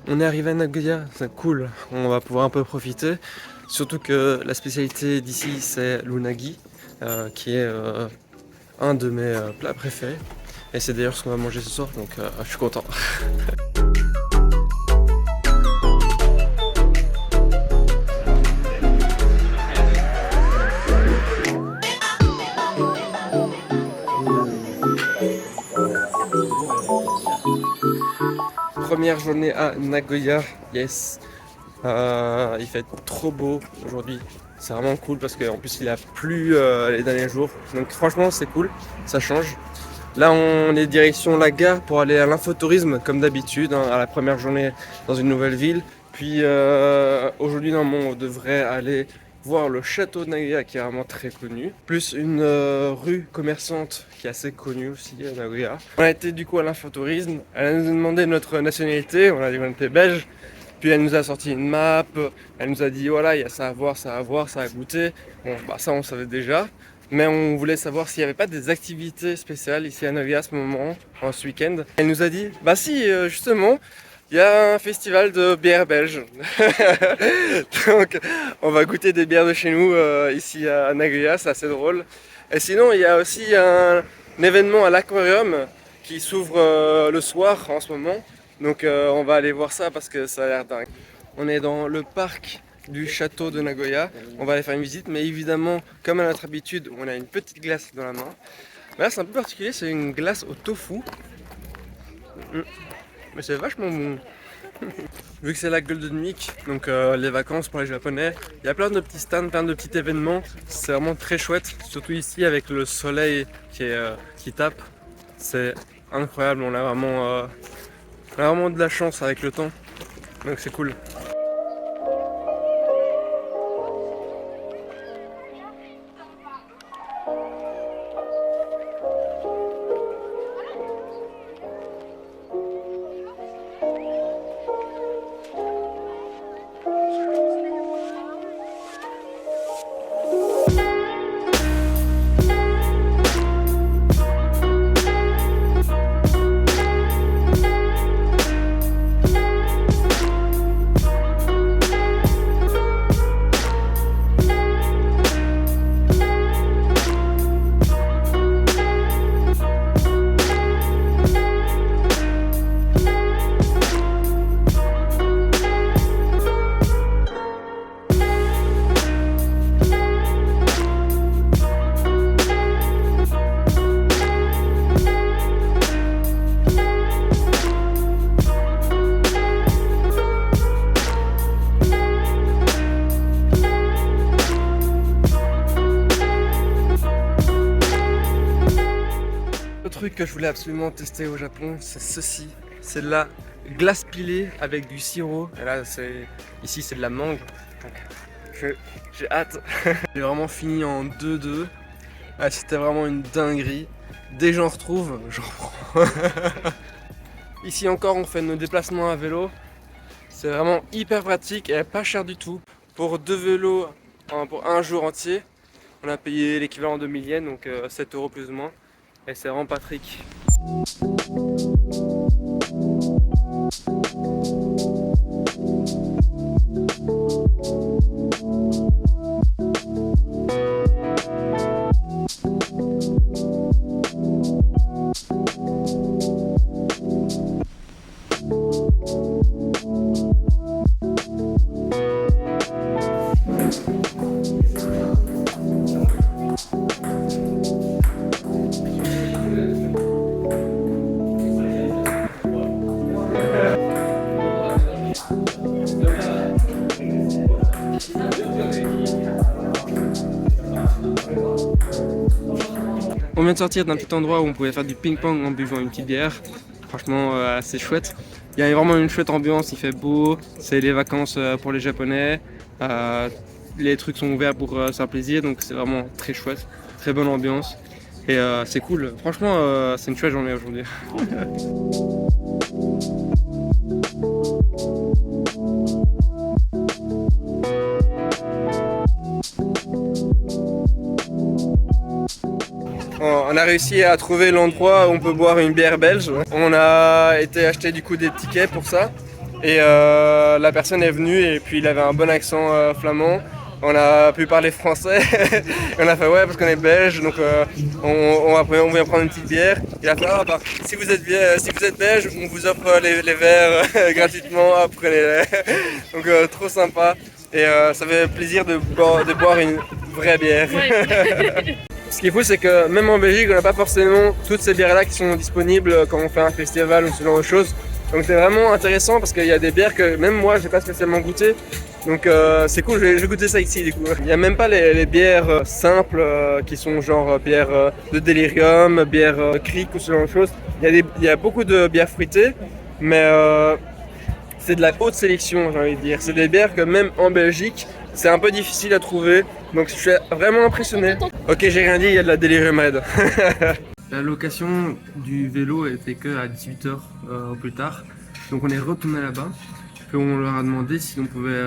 On est arrivé à Nagoya, c'est cool, on va pouvoir un peu profiter. Surtout que la spécialité d'ici c'est l'unagi, qui est un de mes plats préférés. Et c'est d'ailleurs ce qu'on va manger ce soir, donc je suis content. Première journée à Nagoya, yes. Il fait trop beau aujourd'hui. C'est vraiment cool parce qu'en plus il a plu les derniers jours. Donc franchement c'est cool, ça change. Là on est direction la gare pour aller à l'infotourisme comme d'habitude, hein, à la première journée dans une nouvelle ville. Puis aujourd'hui normalement on devrait aller voir le château de Nagoya qui est vraiment très connu. Plus une rue commerçante qui est assez connue aussi à Nagoya. On a été du coup à l'infotourisme, elle nous a demandé notre nationalité, on a dit qu'on était belge. Puis elle nous a sorti une map, elle nous a dit voilà il y a ça à voir, ça à voir, ça à goûter. Bon bah ça on savait déjà. Mais on voulait savoir s'il n'y avait pas des activités spéciales ici à Nagoya à ce moment, en ce week-end. Elle nous a dit bah si justement, il y a un festival de bières belges. Donc on va goûter des bières de chez nous ici à Nagoya, c'est assez drôle. Et sinon il y a aussi un événement à l'aquarium qui s'ouvre le soir en ce moment. Donc on va aller voir ça parce que ça a l'air dingue. On est dans le parc du château de Nagoya. On va aller faire une visite, mais évidemment, comme à notre habitude, on a une petite glace dans la main. Mais là c'est un peu particulier, c'est une glace au tofu. Mais c'est vachement bon. Vu que c'est la Golden Week, donc les vacances pour les Japonais, il y a plein de petits stands, plein de petits événements. C'est vraiment très chouette, surtout ici avec le soleil qui tape. C'est incroyable, on a vraiment de la chance avec le temps, donc c'est cool. Le truc que je voulais absolument tester au Japon, c'est ceci. C'est de la glace pilée avec du sirop. Et là, ici, c'est de la mangue. J'ai hâte. J'ai vraiment fini en 2-2. Ah, c'était vraiment une dinguerie. Dès que j'en retrouve, j'en reprends. Ici encore, on fait nos déplacements à vélo. C'est vraiment hyper pratique et pas cher du tout. Pour 2 vélos, pour un jour entier, on a payé l'équivalent de 1000 yens, donc 7 € plus ou moins. Et c'est vraiment Patrick. On vient de sortir d'un petit endroit où on pouvait faire du ping-pong en buvant une petite bière. Franchement, assez chouette. Il y a vraiment une chouette ambiance, il fait beau, c'est les vacances pour les Japonais. Les trucs sont ouverts pour se faire plaisir, donc c'est vraiment très chouette, très bonne ambiance. Et c'est cool, franchement, c'est une chouette journée aujourd'hui. On a réussi à trouver l'endroit où on peut boire une bière belge. On a été acheter du coup des tickets pour ça. Et la personne est venue et puis il avait un bon accent flamand. On a pu parler français. Et on a fait ouais parce qu'on est belge, donc on vient prendre une petite bière. Il a fait ah bah si vous êtes belge, on vous offre les verres gratuitement, prenez-les. Donc trop sympa. Et ça fait plaisir de boire une vraie bière. Ouais. Ce qui est fou, c'est que même en Belgique, on n'a pas forcément toutes ces bières-là qui sont disponibles quand on fait un festival ou ce genre de choses. Donc c'est vraiment intéressant parce qu'il y a des bières que même moi, j'ai pas spécialement goûté. Donc c'est cool, je vais goûter ça ici du coup. Il n'y a même pas les bières simples qui sont genre bières de délirium, bières cric ou ce genre de choses. Il y a beaucoup de bières fruitées, mais c'est de la haute sélection, j'ai envie de dire. C'est des bières que même en Belgique, c'est un peu difficile à trouver. Donc je suis vraiment impressionné. Ok, j'ai rien dit, il y a de la Delirium Red. La location du vélo était que à 18h au plus tard. Donc on est retourné là-bas. Puis on leur a demandé si on pouvait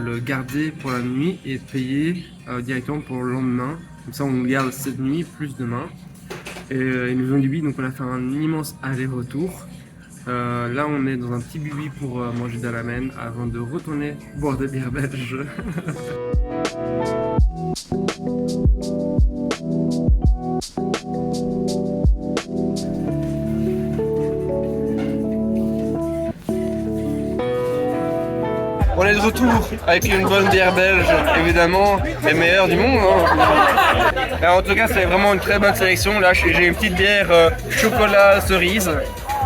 le garder pour la nuit et payer directement pour le lendemain. Comme ça on garde cette nuit plus demain. Et ils nous ont dit oui, donc on a fait un immense aller-retour. Là on est dans un petit bubi pour manger de la ramen avant de retourner boire des bières belges. On est de retour avec une bonne bière belge, évidemment, les meilleures du monde. Hein. En tout cas, c'est vraiment une très bonne sélection. Là, j'ai une petite bière chocolat cerise,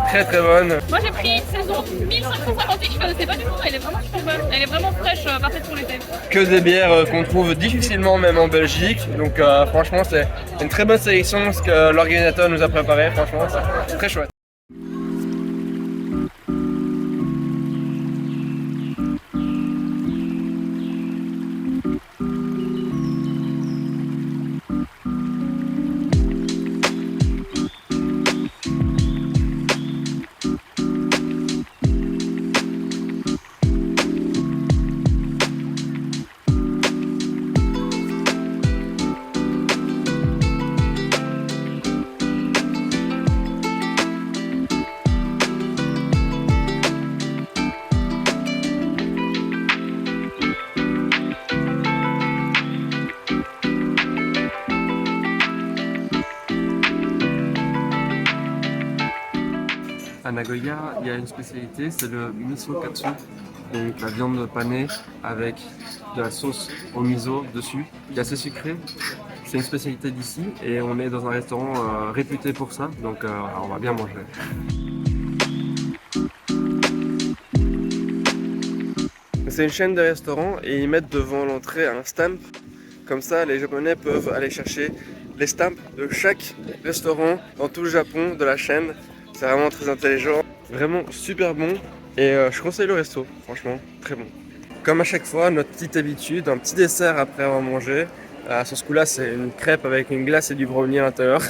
très très bonne. Moi, j'ai pris une saison 1550 je connaissais pas du tout. Elle est vraiment super bonne. Elle est vraiment fraîche, parfaite pour l'été. Que des bières qu'on trouve difficilement même en Belgique. Donc franchement, c'est une très bonne sélection ce que l'organisateur nous a préparé. Franchement, c'est très chouette. À Nagoya, il y a une spécialité, c'est le miso katsu, donc la viande panée avec de la sauce au miso dessus, qui est assez sucré. C'est une spécialité d'ici et on est dans un restaurant réputé pour ça, donc on va bien manger. C'est une chaîne de restaurants et ils mettent devant l'entrée un stamp. Comme ça, les Japonais peuvent aller chercher les stamps de chaque restaurant dans tout le Japon de la chaîne. C'est vraiment très intelligent, vraiment super bon et je conseille le resto, franchement très bon. Comme à chaque fois, notre petite habitude, un petit dessert après avoir mangé. Sur ce coup-là, c'est une crêpe avec une glace et du brownie à l'intérieur.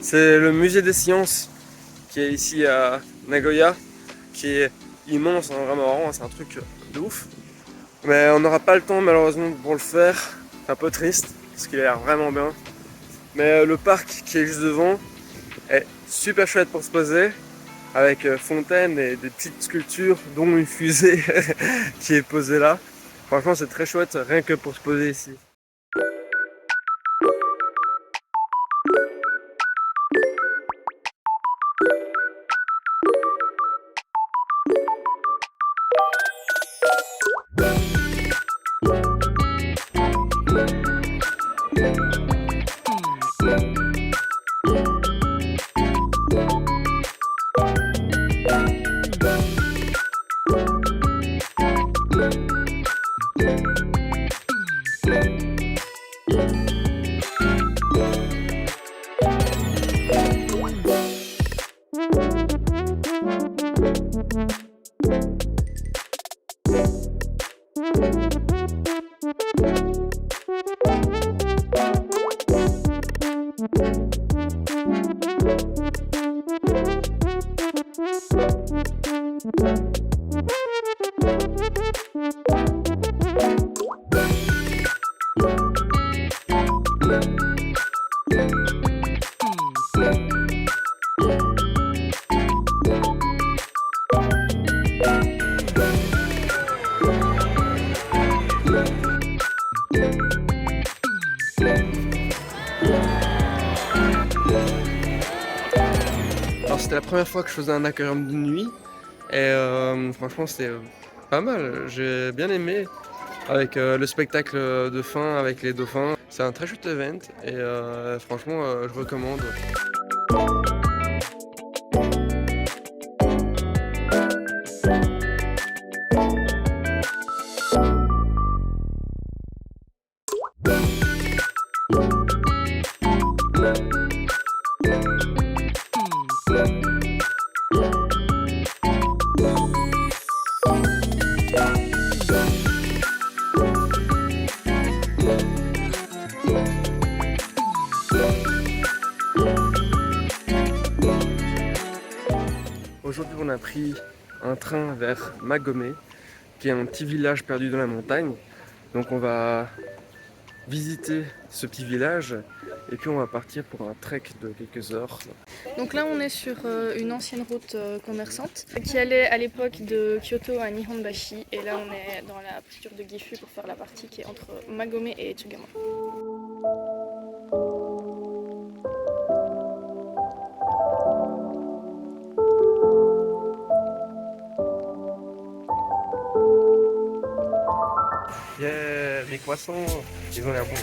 C'est le musée des sciences qui est ici à Nagoya, qui est immense, hein, vraiment, c'est un truc de ouf. Mais on n'aura pas le temps malheureusement pour le faire, c'est un peu triste parce qu'il a l'air vraiment bien. Mais le parc qui est juste devant est super chouette pour se poser, avec fontaine et des petites sculptures dont une fusée qui est posée là. Franchement c'est très chouette rien que pour se poser ici. Alors c'était la première fois que je faisais un aquarium de nuit et franchement c'était pas mal, j'ai bien aimé avec le spectacle de fin avec les dauphins. C'est un très chouette event et franchement je recommande. Aujourd'hui on a pris un train vers Magomé, qui est un petit village perdu dans la montagne. Donc on va visiter ce petit village et puis on va partir pour un trek de quelques heures. Donc là on est sur une ancienne route commerçante qui allait à l'époque de Kyoto à Nihonbashi, et là on est dans la posture de Gifu pour faire la partie qui est entre Magomé et Tsugamo. Yeah, mes croissants, ils ont l'air bons.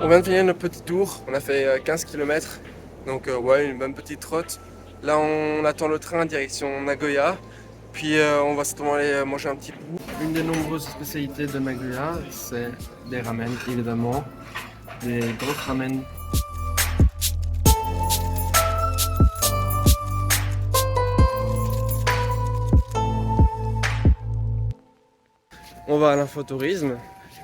On vient de finir notre petit tour, on a fait 15 km, donc ouais, une bonne petite trotte. Là on attend le train direction Nagoya, puis on va certainement aller manger un petit bout. Une des nombreuses spécialités de Nagoya, c'est des ramen évidemment, des gros ramen. On va à l'infotourisme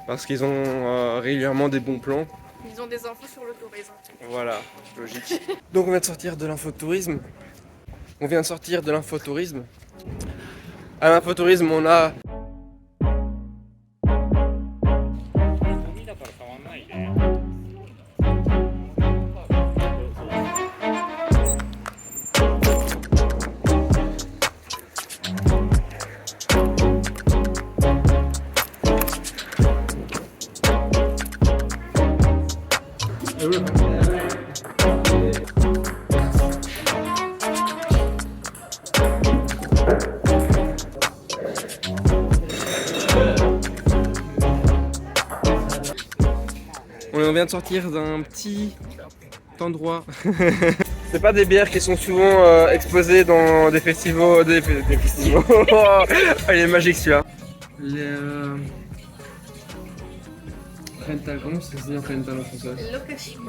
parce qu'ils ont régulièrement des bons plans. Ils ont des infos sur le tourisme. Voilà, logique. Donc on vient de sortir de l'infotourisme. À l'infotourisme, on a de sortir d'un petit endroit. C'est pas des bières qui sont souvent exposées dans des festivals. Des festivals. Oh, il est magique celui-là. Les rental, comment ça se dit rental en français? Location.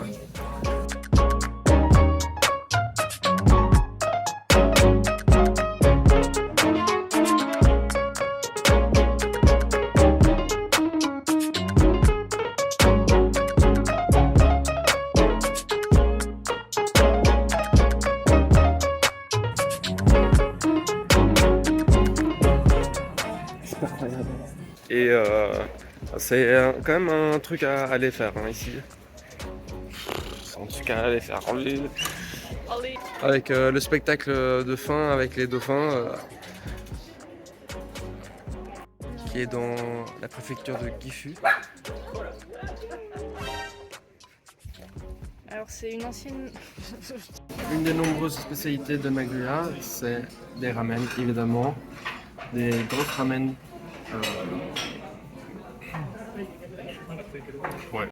Et c'est quand même un truc à aller faire hein, ici. C'est un truc à aller faire. Avec le spectacle de fin avec les dauphins qui est dans la préfecture de Gifu. Alors c'est une ancienne... Une des nombreuses spécialités de Nagoya, c'est des ramen évidemment. Des grosses ramen. Ouais.